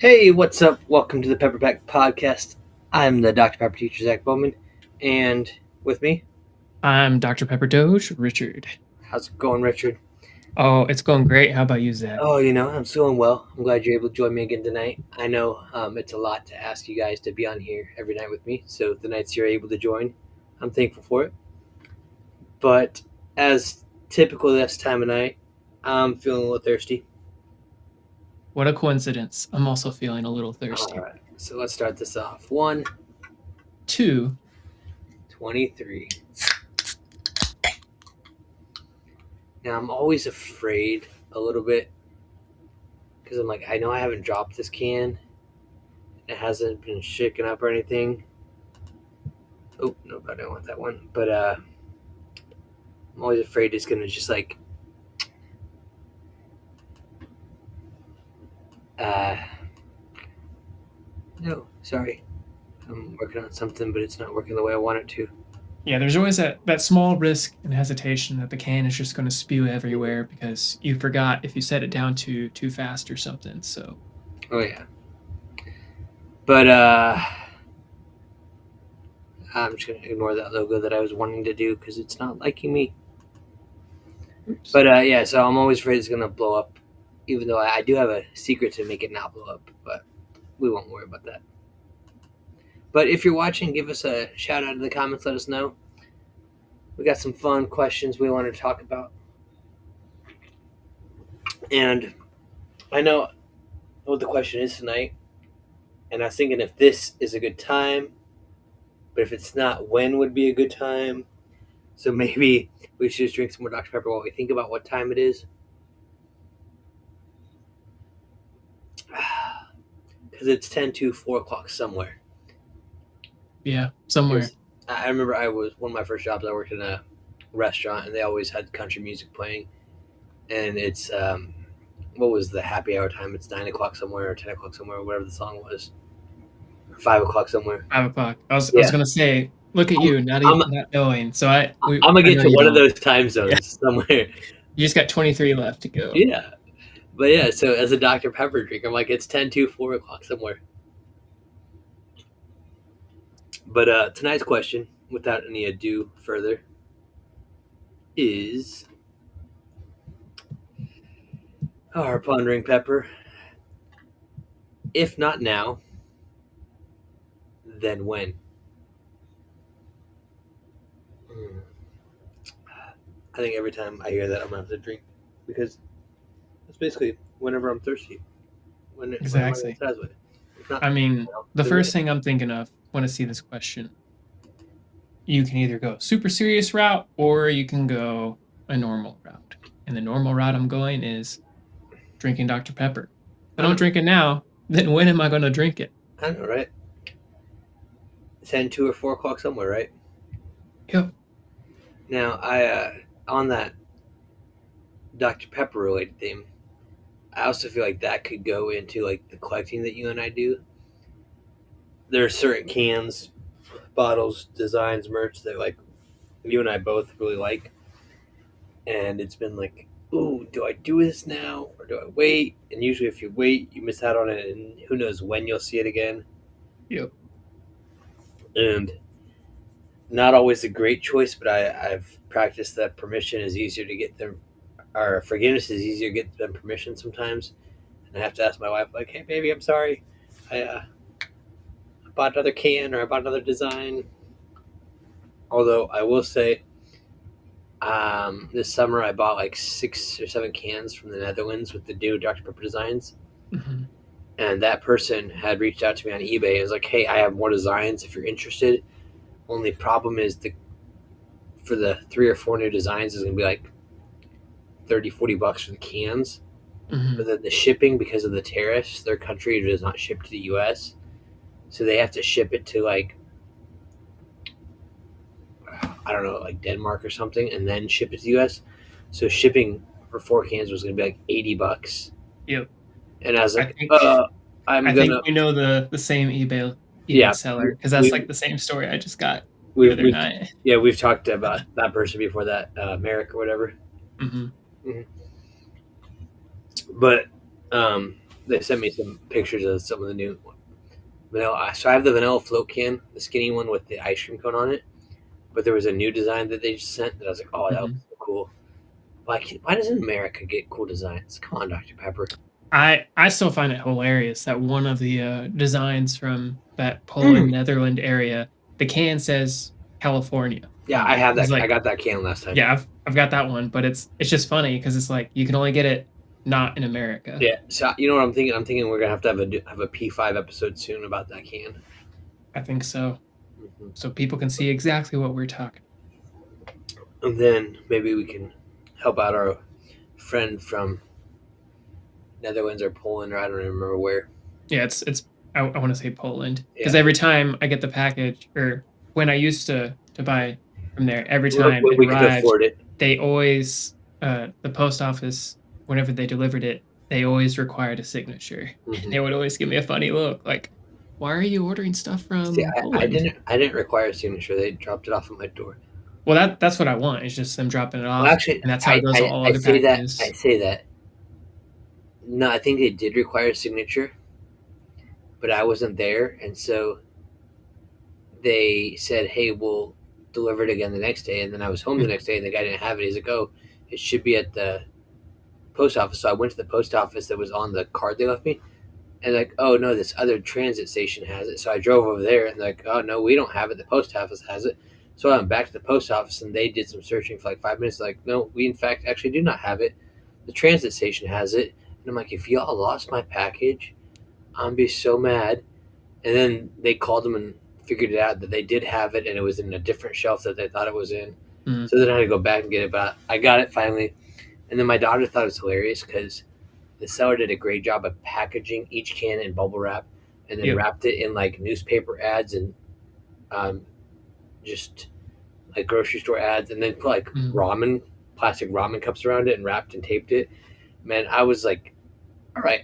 Hey, what's up? Welcome to the PepperPack Podcast. I'm the Dr. Pepper teacher, Zach Bowman, and with me, I'm Dr. Pepper Doge, Richard. how's it going, Richard? Oh, it's going great. How about you, Zach? Oh, I'm doing well. I'm glad you're able to join me again tonight. I know it's a lot to ask you guys to be on here every night with me, so the nights you're able to join, I'm thankful for it. But as typical this time of night, I'm feeling a little thirsty. What a coincidence. I'm also feeling a little All thirsty. right, so let's start this off. 1, 2. 23. Now, I'm always afraid a little bit because I'm like, I know I haven't dropped this can. It hasn't been shaken up or anything. Oh, no, I don't want that one. But I'm always afraid it's going to just like, uh, no, sorry. I'm working on something, but it's not working the way I want it to. Yeah, there's always that small risk and hesitation that the can is just going to spew everywhere because you forgot if you set it down too fast or something. So, Oh, yeah. But I'm just going to ignore that logo that I was wanting to do because it's not liking me. oops. But yeah, so I'm always afraid it's going to blow up, even though I do have a secret to make it not blow up, but we won't worry about that. But if you're watching, give us a shout out in the comments. Let us know. We got some fun questions we want to talk about. And I know what the question is tonight. And I was thinking if this is a good time, but if it's not, when would be a good time? So maybe we should just drink some more Dr. Pepper while we think about what time it is. Because it's 10 to 4 o'clock somewhere. Yeah, somewhere. I remember one of my first jobs, I worked in a restaurant and they always had country music playing. And it's, what was the happy hour time? It's 9 o'clock somewhere or 10 o'clock somewhere, or whatever the song was. Or 5 o'clock somewhere. 5 o'clock. I was Yeah. going to say, look at I'm, you, not I'm, even not knowing. So I gonna get know to you one of don't. those time Yeah, zones somewhere. you just got 23 left to go. Yeah. But yeah, so as a Dr. Pepper drink, I'm like, it's 10 to 4 o'clock somewhere. But tonight's question, without any ado further, is our pondering pepper. If not now, then when? I think every time I hear that, I'm gonna have to drink because it's basically whenever I'm thirsty. When am I gonna Exactly. satisfy? If not I mean, now, the then when? first thing I'm thinking of when I see this question, you can either go super serious route or you can go a normal route. And the normal route I'm going is drinking Dr. Pepper. If I I know, don't drink it now, then when am I going to drink it? I know, right? 10 to or 4 o'clock somewhere, right? Yep. Now, I on that Dr. Pepper related theme, I also feel like that could go into like the collecting that you and I do. There are certain cans, bottles, designs, merch that like you and I both really like, and it's been like, ooh, do I do this now or do I wait? And usually, if you wait, you miss out on it, and who knows when you'll see it again. Yep. And not always a great choice, but I've practiced that permission is easier to get them, or forgiveness is easier to get than permission sometimes. And I have to ask my wife, like, hey, baby, I'm sorry. I bought another can or I bought another design. Although I will say, this summer I bought like 6 or 7 cans from the Netherlands with the new Dr. Pepper designs. Mm-hmm. And that person had reached out to me on eBay and was like, hey, I have more designs if you're interested. Only problem is for the 3 or 4 new designs is going to be like 30-40 bucks for the cans. Mm-hmm. But then the shipping, because of the tariffs, their country does not ship to the US. So they have to ship it to like, I don't know, like Denmark or something, and then ship it to the US. So shipping for 4 cans was going to be like 80 bucks. Yep. And I was I like, think I'm I think gonna, we know the same eBay yeah, seller because that's like we the same story I just got the we other we night. yeah, we've talked about that person before, that Merrick or whatever. Mm-hmm. Mhm. But They sent me some pictures of some of the new vanilla. So I have the vanilla float can, the skinny one with the ice cream cone on it. But there was a new design that they just sent that I was like, oh, that was Mhm. so cool. Why doesn't America get cool designs? Come on, Dr. Pepper. I still find it hilarious that one of the designs from that Poland Mm. Netherland area, the can says California Yeah, on I it. have It's that. I like, got that can last time. yeah, I've got that one, but it's just funny because it's like you can only get it not in America. Yeah. So you know what I'm thinking? I'm thinking we're gonna have a P5 episode soon about that can. I think so. Hmm. So people can see exactly what we're talking. And then maybe we can help out our friend from Netherlands or Poland or I don't even remember where. Yeah, it's I want to say Poland because Yeah. every time I get the package or when I used to buy from there, every time When it we could arrived, afford it. they always the post office whenever they delivered it, they always required a signature. And Hmm. they would always give me a funny look like, "Why are you ordering stuff See, from I Poland?" didn't. I didn't require a signature. They dropped it off at my door. Well, that's what I want. It's just them dropping it Well, off, actually, and that's how it goes to all I other say that. I packages. say that. No, I think they did require a signature, but I wasn't there, and so they said, "Hey, we'll deliver it again the next day." And then I was home the Mhm. next day, and the guy didn't have it. He's like, "Oh, it should be at the post office." So I went to the post office that was on the card they left me, and like, "Oh no, this other transit station has it." So I drove over there, and like, "Oh no, we don't have it. The post office has it." So I went back to the post office, and they did some searching for like 5 minutes. Like, no, we in fact actually do not have it. The transit station has it. And I'm like, if y'all lost my package, I'm be so mad. And then they called them and figured it out that they did have it and it was in a different shelf that they thought it was in. Mm. So then I had to go back and get it, but I got it finally. And then my daughter thought it was hilarious because the seller did a great job of packaging each can in bubble wrap and then Yep. wrapped it in like newspaper ads and um, just like grocery store ads and then put like Mm. ramen, plastic ramen cups around it and wrapped and taped it. Man, I was like, all right,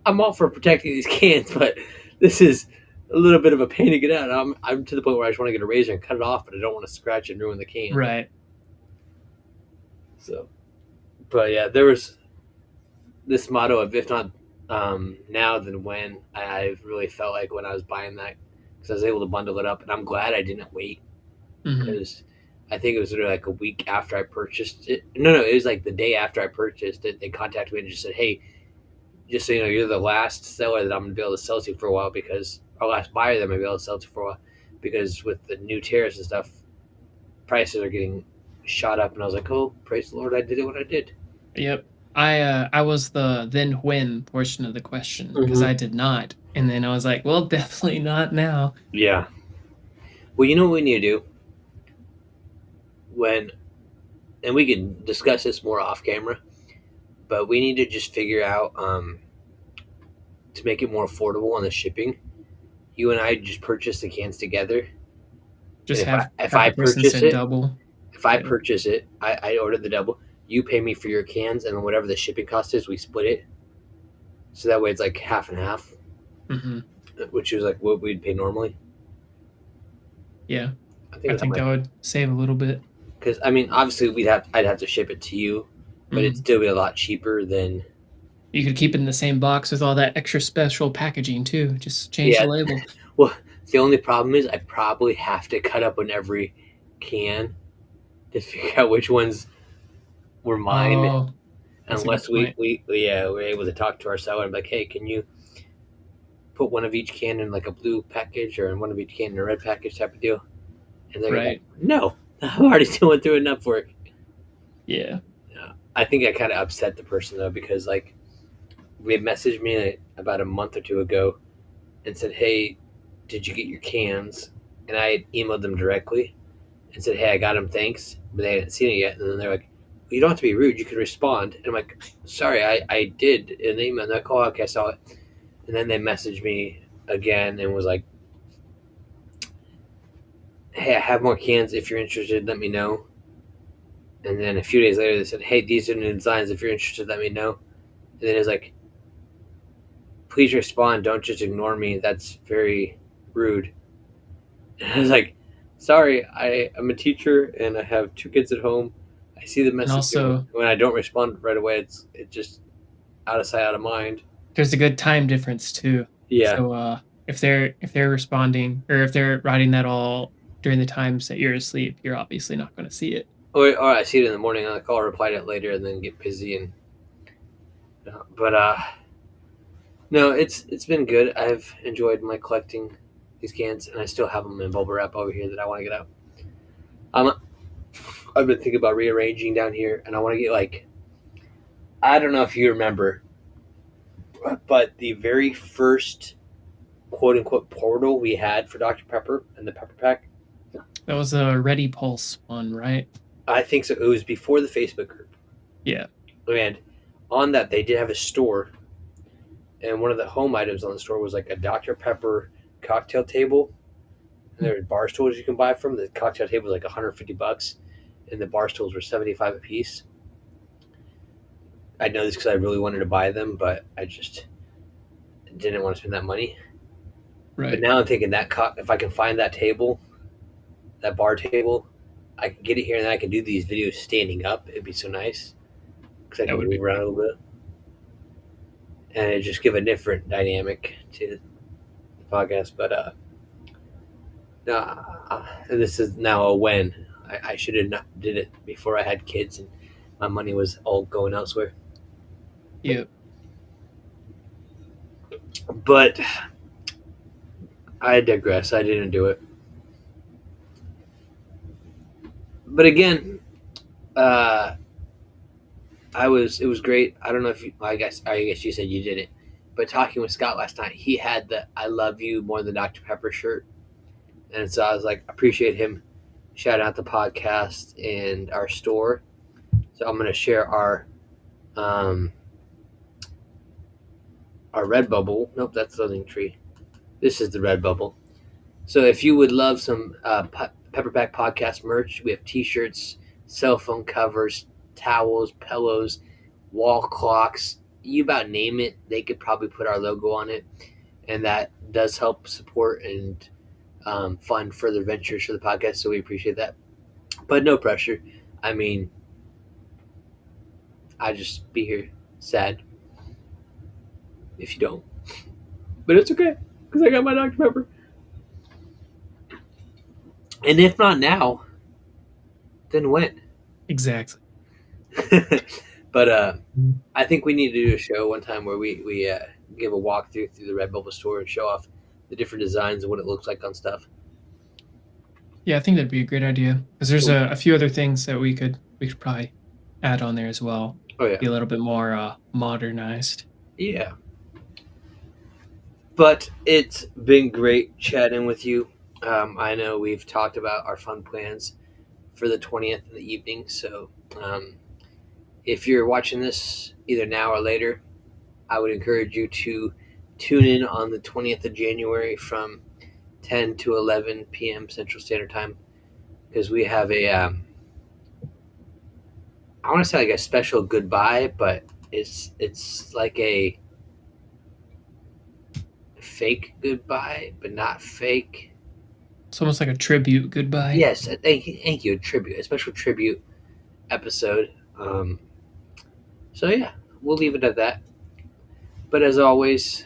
I'm all for protecting these cans, but this is a little bit of a pain to get out. I'm to the point where I just want to get a razor and cut it off, but I don't want to scratch and ruin the can. Right. So, but yeah, there was this motto of if not now, then when. I've really felt like when I was buying that because I was able to bundle it up, and I'm glad I didn't wait Hmm. because I think it was literally like a week after I purchased it. No, it was like the day after I purchased it. They contacted me and just said, "Hey, just so you know, you're the last seller that I'm gonna be able to sell to for a while because our last buyer that I'm gonna be able to sell to for a while because with the new tariffs and stuff, prices are getting shot up." And I was like, "Oh, praise the Lord, I did it when I did." Yep. I was the then when portion of the question because Hmm. I did not. And then I was like, well, definitely not now. Yeah. Well, you know what we need to do when, and we can discuss this more off camera, but we need to just figure out to make it more affordable on the shipping. You and I just purchase the cans together, and Just if have I the person purchase send it, double. if I Yeah. purchase it, I order the double. You pay me for your cans, and then whatever the shipping cost is, we split it. So that way it's like half and half, Hmm. which is like what we'd pay normally. Yeah. I think I that think might that would save a little bit. because I mean obviously I'd have to ship it to you, but it'd Hmm. still be a lot cheaper than You could keep it in the same box with all that extra special packaging too. Just change the yeah. label. Well, the only problem is I probably have to cut up on every can to figure out which ones were mine, Oh, that's a good unless point. we're able to talk to our seller and be like, hey, can you put one of each can in like a blue package or in one of each can in a red package type of deal? And they're like, Right. no, I'm already doing through enough work. Yeah. I think I kind of upset the person though because like they messaged me like, about a month or two ago and said, hey, did you get your cans? And I had emailed them directly and said, hey, I got them, thanks, but they hadn't seen it yet. And then they're like, well, you don't have to be rude, you can respond. And I'm like, sorry, I did an email. And they're like, oh, okay, I saw it. And then they messaged me again and was like, hey, I have more cans. If you're interested, let me know. And then a few days later, they said, hey, these are new designs. If you're interested, let me know. And then it was like, please respond. Don't just ignore me. That's very rude. And I was like, sorry, I'm a teacher and I have two kids at home. I see the And message. also When I don't respond right away, it's just out of sight, out of mind. there's a good time difference too. Yeah. So if they're responding or if they're writing that all during the times that you're asleep, you're obviously not going to see it. Or I see it in the morning. I'll reply to it later and then get busy and. But no, it's been good. I've enjoyed my collecting these cans, and I still have them in bubble wrap over here that I want to get out. Um, I've been thinking about rearranging down here, and I want to get like I don't know if you remember, but the very first quote unquote portal we had for Dr Pepper and the Pepper Pack. That was a Ready Pulse one, right? I think so. It was before the Facebook group, Yeah. and on that they did have a store, and one of the home items on the store was like a Dr Pepper cocktail table. And there were bar stools you can buy from. The cocktail table was like $150, and the bar stools were 75 a piece. I know this because I really wanted to buy them, but I just didn't want to spend that money. Right. But now I'm thinking that if I can find that table, that bar table, I can get it here, and then I can do these videos standing up. It'd be so nice because I That can would be move around a little bit, and it just give a different dynamic to the podcast. But no, and this is now a when. I should have not did it before I had kids and my money was all going elsewhere. yeah. But I digress. I didn't do it. But again, uh, It was great. I don't know if you, I guess you said you did it, but talking with Scott last night, he had the "I love you more than Dr Pepper" shirt, and so I was like, appreciate him. Shout out the podcast and our store. So I'm gonna share um our Redbubble. Nope, that's the Linktree. This is the Redbubble. So if you would love some PepperPack podcast merch, we have T-shirts, cell phone covers, towels, pillows, wall clocks. You about name it, they could probably put our logo on it, and that does help support and fund further ventures for the podcast. So we appreciate that, but no pressure. I mean, I just be here sad if you don't, but it's okay because I got my Dr Pepper. And if not now, then when? Exactly. But I think we need to do a show one time where we give a walkthrough through the Redbubble store and show off the different designs and what it looks like on stuff. Yeah, I think that'd be a great idea because there's a few other things that we could probably add on there as well. Oh yeah, Be a little bit more modernized. yeah. But it's been great chatting with you. I know we've talked about our fun plans for the 20th in the evening. So if you're watching this either now or later, I would encourage you to tune in on the 20th of January from 10 to 11 p.m. Central Standard Time because we have I want to say like a special goodbye, but it's like a fake goodbye, but not fake. It's almost like a tribute goodbye. Yes, thank you, a tribute, a special tribute episode. So yeah, we'll leave it at that. But as always,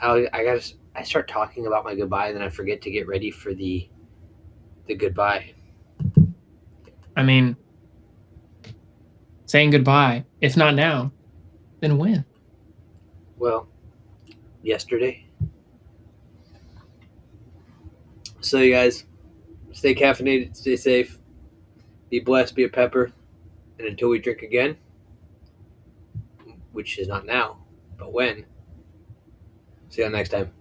I start talking about my goodbye, and then I forget to get ready for the goodbye. I mean, saying goodbye, if not now, then when? Well, yesterday. So you guys, stay caffeinated, stay safe, be blessed, be a pepper, and until we drink again, which is not now, but when. See you next time.